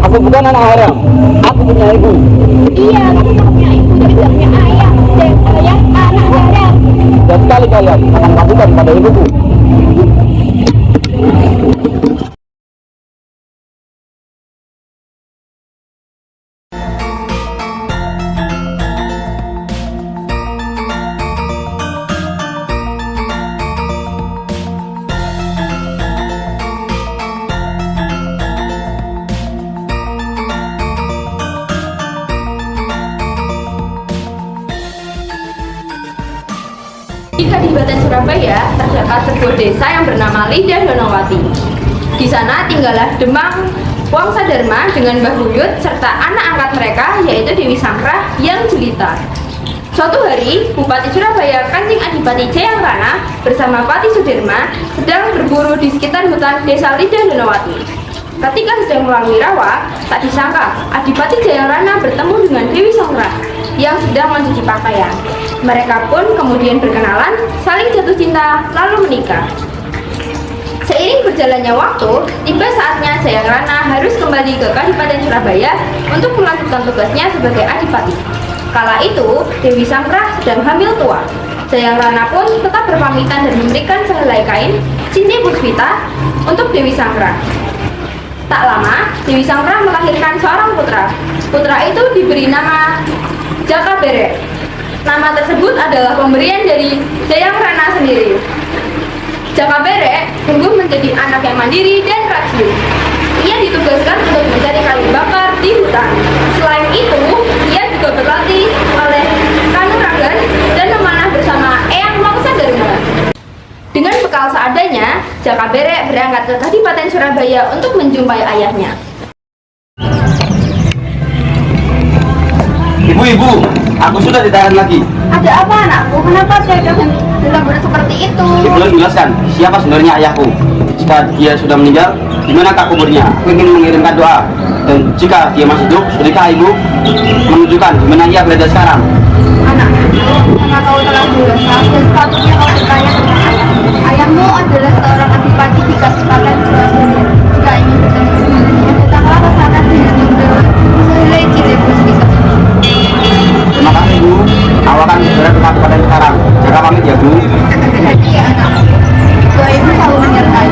Aku bukan anak haram. Aku punya ibu. Iya, kamu punya ibu dan juga punya ayah. Dan saya anak haram. Dan sekali kalian akan lakukan pada ibuku. Di Kadipaten Surabaya terdapat sebuah desa yang bernama Lidah Donowati. Di sana tinggallah Demang Wangsa Dharma dengan Mbah Buyut serta anak angkat mereka yaitu Dewi Sangkrah yang jelita. Suatu hari, Bupati Surabaya Kanjeng Adipati Jayangrana bersama Pati Sudirma sedang berburu di sekitar hutan desa Lidah Donowati. Ketika sedang melalui rawa, tak disangka Adipati Jayangrana bertemu dengan Dewi Sangkrah yang sedang mencuci pakaian. Mereka pun kemudian berkenalan, saling jatuh cinta, lalu menikah. Seiring berjalannya waktu, tiba saatnya Jayangrana harus kembali ke Kadipaten Surabaya untuk melanjutkan tugasnya sebagai adipati. Kala itu, Dewi Sangkrah sedang hamil tua. Jayangrana pun tetap berpamitan dan memberikan sehelai kain cincin puspita untuk Dewi Sangkrah. Tak lama, Dewi Sangkrah melahirkan seorang putra. Putra itu diberi nama Jaka Berek. Nama tersebut adalah pemberian dari Jayangrana sendiri. Jaka Berek tumbuh menjadi anak yang mandiri dan rajin. Ia ditugaskan untuk mencari kayu bakar di hutan. Selain itu, ia juga berlatih oleh Kanuragan dan memanah bersama Eyang Wangsa Dharma. Dengan bekal seadanya, Jaka Berek berangkat ke Kadipaten Surabaya untuk menjumpai ayahnya. Ibu, aku sudah ditahan lagi. Ada apa anakku? Kenapa saya dalam berat seperti itu? Ibu jelaskan siapa sebenarnya ayahku. Jika dia sudah meninggal, di manakah kuburnya? Aku ingin mengirimkan doa. Dan jika dia masih hidup, sudahkah ibu menunjukkan di mana ia berada sekarang? Anakku, karena kau telah dewasa dan sepatutnya kau bertanya tentang ayah. Ayahmu adalah seorang adipati di Kadipaten Surabaya. Jika ingin bertemu dengannya, datanglah ke sana dengan membawa sehelai cincin puspita. Terima kasih Bu. Aku akan segera ke Kadipaten sekarang. Jaga pamit ya Bu. Iya anakku, doa ibu selalu menyertai.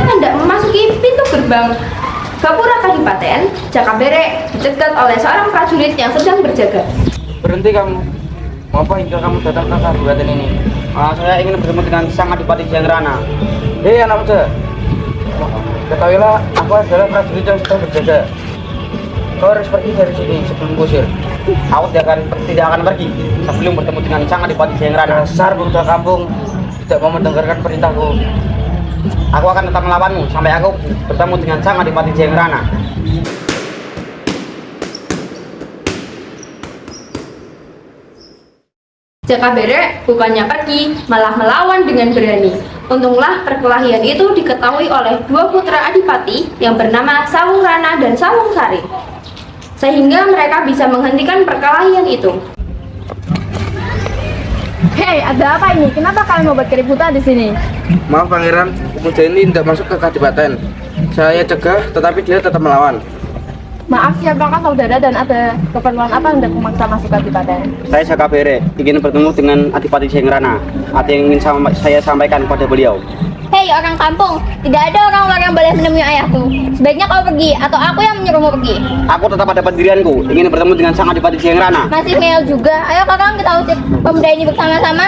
Hendak memasuki pintu gerbang Gapura Kadipaten, Jaka Berek dicegat oleh seorang prajurit yang sedang berjaga. Berhenti kamu. Mengapa hingga kamu datang ke Kadipaten ini? Saya ingin bertemu dengan Sang Adipati Jayangrana. Hei anak muda, ketahuilah aku adalah prajurit yang sedang berjaga. Kau harus pergi dari sini sebelum kusir. Aku tidak akan pergi sebelum bertemu dengan Sang Adipati Jayangrana. Dasar budak kampung, tidak mau mendengarkan perintahku. Aku akan tetap melawanmu sampai aku bertemu dengan Sang Adipati Jayangrana. Jaka Berek bukannya pergi, malah melawan dengan berani. Untunglah perkelahian itu diketahui oleh dua putra adipati yang bernama Sawung Rana dan Sawung Sari, sehingga mereka bisa menghentikan perkelahian itu. Hei, ada apa ini? Kenapa kalian mau berkeributan di sini? Maaf Pangeran, pemuda ini tidak masuk ke Kadipaten. Saya cegah, tetapi dia tetap melawan. Maaf, siapakah saudara dan ada keperluan apa yang memaksa masuk Kadipaten? Saya Jaka Berek, ingin bertemu dengan Adipati Jayangrana. Ada yang ingin saya sampaikan kepada beliau. Hei orang kampung, tidak ada orang luar yang boleh menemui ayahku. Sebaiknya kau pergi, atau aku yang menyuruhmu pergi. Aku tetap pada pendirianku, ingin bertemu dengan Sang Adipati Jayangrana. Masih meyel juga. Ayo kakak kita usir pemuda ini bersama-sama.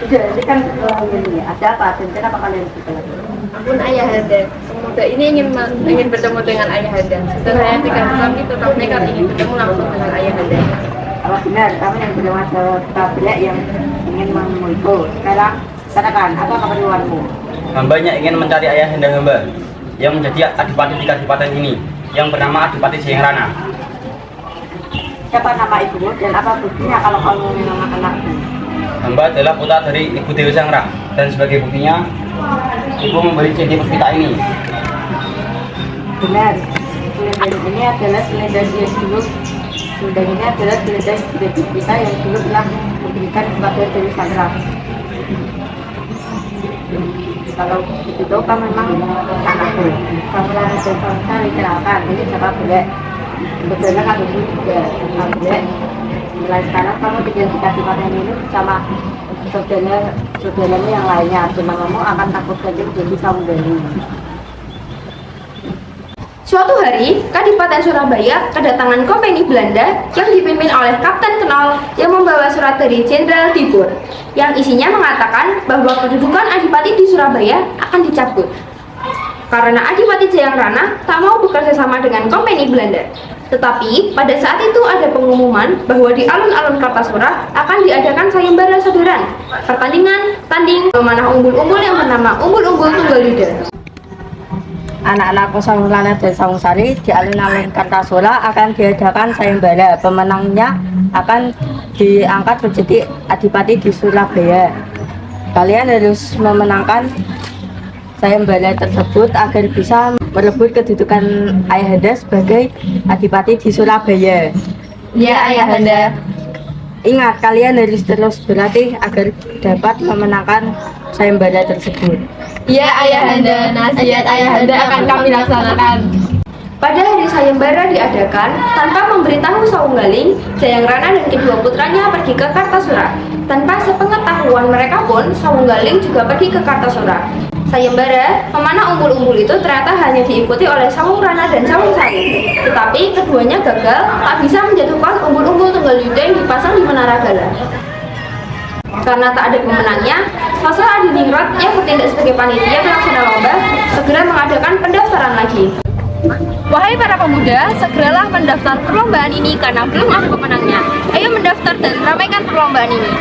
Jadi kan ini ada apa? Dan kenapa kalian berkelahi? Ampun Ayahanda, pemuda ini ingin bertemu dengan Ayahanda. Setelah saya tidak tetapi tetap nekat ingin bertemu langsung dengan Ayahanda. Kalau benar, kamu yang bernama Tabrak yang ingin menemuiku. Sekarang katakan, apa keperluanmu? Hambanya ingin mencari ayahanda hamba yang menjadi adipati di Kadipaten ini, yang bernama Adipati Jayangrana. Siapa nama ibumu dan apa buktinya kalau kamu memang anakmu? Hamba adalah putra dari Ibu Dewi Sangkrah, dan sebagai buktinya ibu memberi CD kita ini. Benar. Selendang ini adalah selendang yang dulu. Selendang ini adalah selendang kita yang dulu telah diberikan kepada Dewi Sandra. Kalau itu kan memang anakku. Kamu lagi saya dikenalkan, ini siapa boleh. Sebetulnya kan itu juga boleh. Mulai sekarang kamu tinggal di Kabupaten ini sama saudaramu yang lainnya. Cuma kamu akan takut saja jadi Saunggani. Suatu hari, Kadipaten Surabaya kedatangan kompeni Belanda yang dipimpin oleh Kapten Knol yang membawa surat dari Jenderal Dibur yang isinya mengatakan bahwa kedudukan Adipati di Surabaya akan dicabut karena Adipati Jayangrana tak mau bekerja sama dengan kompeni Belanda. Tetapi pada saat itu ada pengumuman bahwa di alun-alun Kartasura akan diadakan sayembara saudaran, pertandingan tanding memanah umbul-umbul yang bernama Umbul-Umbul Tunggal Yuda. Anak-anakku Saung Lana dan Saung Sari di alun-alun Kartasura akan diadakan sayembara. Pemenangnya akan diangkat menjadi adipati di Surabaya. Kalian harus memenangkan sayembara tersebut agar bisa merebut kedudukan Ayahanda sebagai adipati di Surabaya. Ya, Ayahanda. Ingat, kalian harus terus berlatih agar dapat memenangkan sayembara tersebut. Ya, Ayahanda, nasihat Ayahanda akan kami laksanakan. Pada hari sayembara diadakan, tanpa memberitahu Saunggaling, Jayangrana dan kedua putranya pergi ke Kartasura. Tanpa sepengetahuan mereka pun, Saunggaling juga pergi ke Kartasura. Sayembara memanah umbul-umbul itu ternyata hanya diikuti oleh Saungrana dan Saungsari. Tetapi keduanya gagal, tak bisa menjatuhkan umbul-umbul Tunggal Yuda yang dipasang di Menara Gala. Karena tak ada pemenangnya, Sasa Adiningrat yang bertindak sebagai panitia pelaksana lomba segera mengadakan pendaftaran lagi. Wahai para pemuda, segeralah mendaftar perlombaan ini karena belum ada pemenangnya. Ayo mendaftar dan ramaikan perlombaan ini.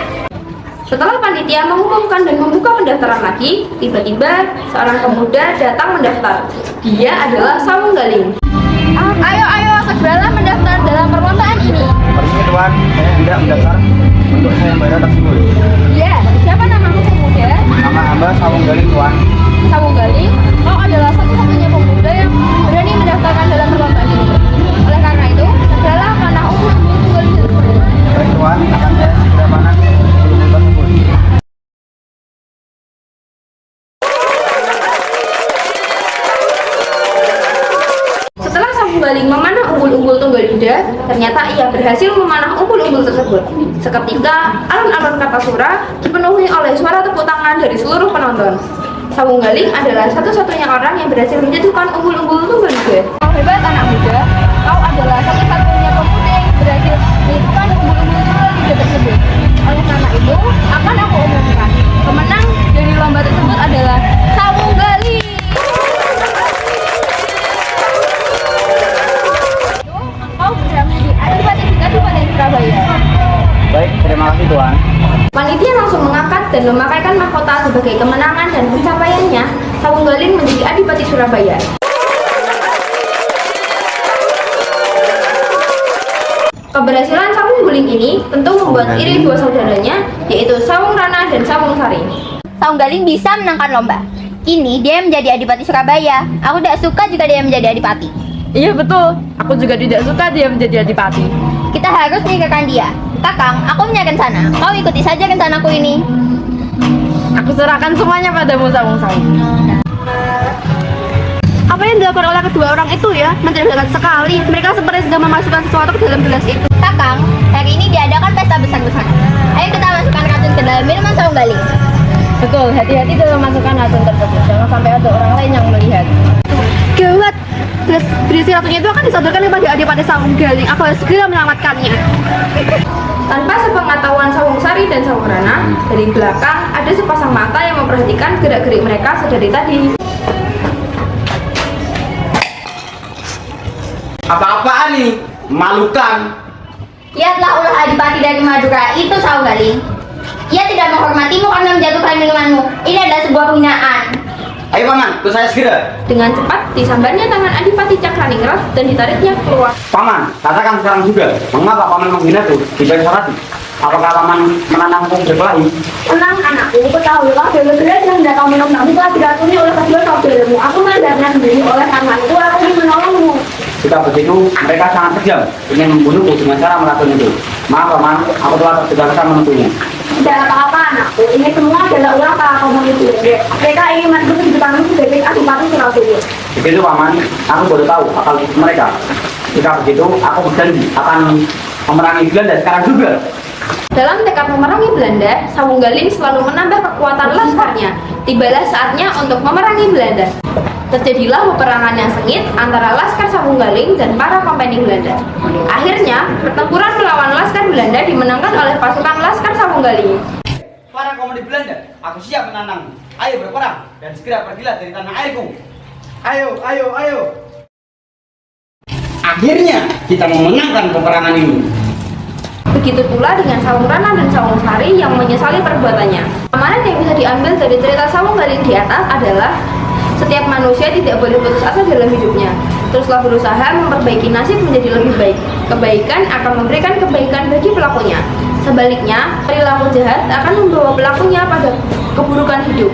Setelah panitia mengumumkan dan membuka pendaftaran lagi, tiba-tiba seorang pemuda datang mendaftar. Dia adalah Saunggaling. Ayo, segeralah mendaftar dalam perlombaan ini. Permisi Tuan, saya tidak mendaftar untuk sayembara tersebut. Ya, siapa namamu pemuda? Nama hamba Saunggaling Tuan. Saunggaling, kau adalah satu-satunya pemuda yang berani mendaftarkan dalam perlombaan ini. Oleh karena itu, segeralah panah umbul-umbul Tunggal Yuda tersebut. Baik Tuan, akan saya segera panah umbul-umbul tersebut. Setelah Saunggaling memanah umbul-umbul Tunggal Yuda, ternyata ia berhasil memanah umbul-umbul tersebut. Seketika, alun-alun Kartasura dipenuhi oleh suara tepuk tangan dari seluruh penonton. Saunggaling adalah satu-satunya orang yang berhasil menjatuhkan umbul-umbul Tunggal Yuda. Kau hebat anak muda, kau adalah satu-satunya pemuda yang berhasil menjatuhkan umbul-umbul Tunggal Yuda tersebut. Oleh karena itu, akan aku umumkan, pemenang dari lomba tersebut adalah Saunggaling. Kau sudah menjadi adipati di Kabupaten Surabaya. Baik, terima kasih Tuan. Panitia langsung mengangkat dan memakaikan mahkota sebagai kemenangan dan pencapaiannya. Saunggaling menjadi adipati Surabaya. Keberhasilan Saunggaling ini tentu membuat iri dua saudaranya, yaitu Saungrana dan Saungsari. Saunggaling bisa menangkan lomba. Kini dia menjadi adipati Surabaya. Aku tidak suka jika dia menjadi adipati. Iya betul, aku juga tidak suka dia menjadi adipati. Kita harus meninggalkan dia. Kakang, aku punya rencana. Kau ikuti saja rencanaku ini. Aku serahkan semuanya padamu, Saungsari. Apa yang dilakukan oleh kedua orang itu ya? Mencurigakan sekali. Mereka seperti sedang memasukkan sesuatu ke dalam gelas itu. Kakang, hari ini diadakan pesta besar-besaran. Ayo kita masukkan racun ke dalam minuman Saunggaling. Betul, hati-hati dalam memasukkan racun tersebut. Jangan sampai ada orang lain yang melihat. Gawat, berisi racunnya itu akan disodorkan kepada adipati Saunggaling. Aku harus segera menyelamatkannya. Tanpa sepengetahuan Saungsari dan Saungrana, dari belakang ada sepasang mata yang memperhatikan gerak-gerik mereka sedari tadi. Apa-apaan nih? Malukan. Lihatlah ulah adipati dari Madura itu Saunggaling. Ia tidak menghormatimu karena menjatuhkan minumanmu. Ini adalah sebuah penghinaan. Ayo Paman, ikut saya segera. Dengan cepat disambarnya tangan Adipati Cakraningrat dan ditariknya keluar. Paman, katakan sekarang juga, mengapa Paman menghina tuh di Sarati? Apakah paman menanamku berkelahi? Tenang anakku, ketahui kalau bela-bela yang hendak kau minum namun telah diracuni oleh kedua saudaramu. Aku mendengarnya sendiri, oleh karena itu aku ingin menolongmu. Jika begitu, mereka sangat kejam, ingin membunuhku dengan cara meracun itu. Maaf paman, aku telah tergesa-gesa menutunya. Tidak apa-apa anakku, ini semua adalah ulah para kaum itu. Mereka ingin menutup kehidupanmu sebagai adipati Surabaya. Begitu paman, aku baru tahu akal mereka. Jika begitu, aku berjanji akan memerangi Belanda sekarang juga. Dalam tekad memerangi Belanda, Sawunggaling selalu menambah kekuatan laskarnya. Tibalah saatnya untuk memerangi Belanda. Terjadilah peperangan yang sengit antara Laskar Sawunggaling dan para kompeni Belanda. Akhirnya, pertempuran melawan Laskar Belanda dimenangkan oleh pasukan Laskar Sawunggaling. Para komuni Belanda, aku siap menantang. Ayo berperang dan segera pergilah dari tanah airku. Ayo, ayo, ayo. Akhirnya kita memenangkan peperangan ini. Begitu pula dengan Sawung Rana dan Sawung Sari yang menyesali perbuatannya. Amanat yang bisa diambil dari cerita Sawunggaling di atas adalah setiap manusia tidak boleh putus asa dalam hidupnya. Teruslah berusaha memperbaiki nasib menjadi lebih baik. Kebaikan akan memberikan kebaikan bagi pelakunya. Sebaliknya, perilaku jahat akan membawa pelakunya pada keburukan hidup.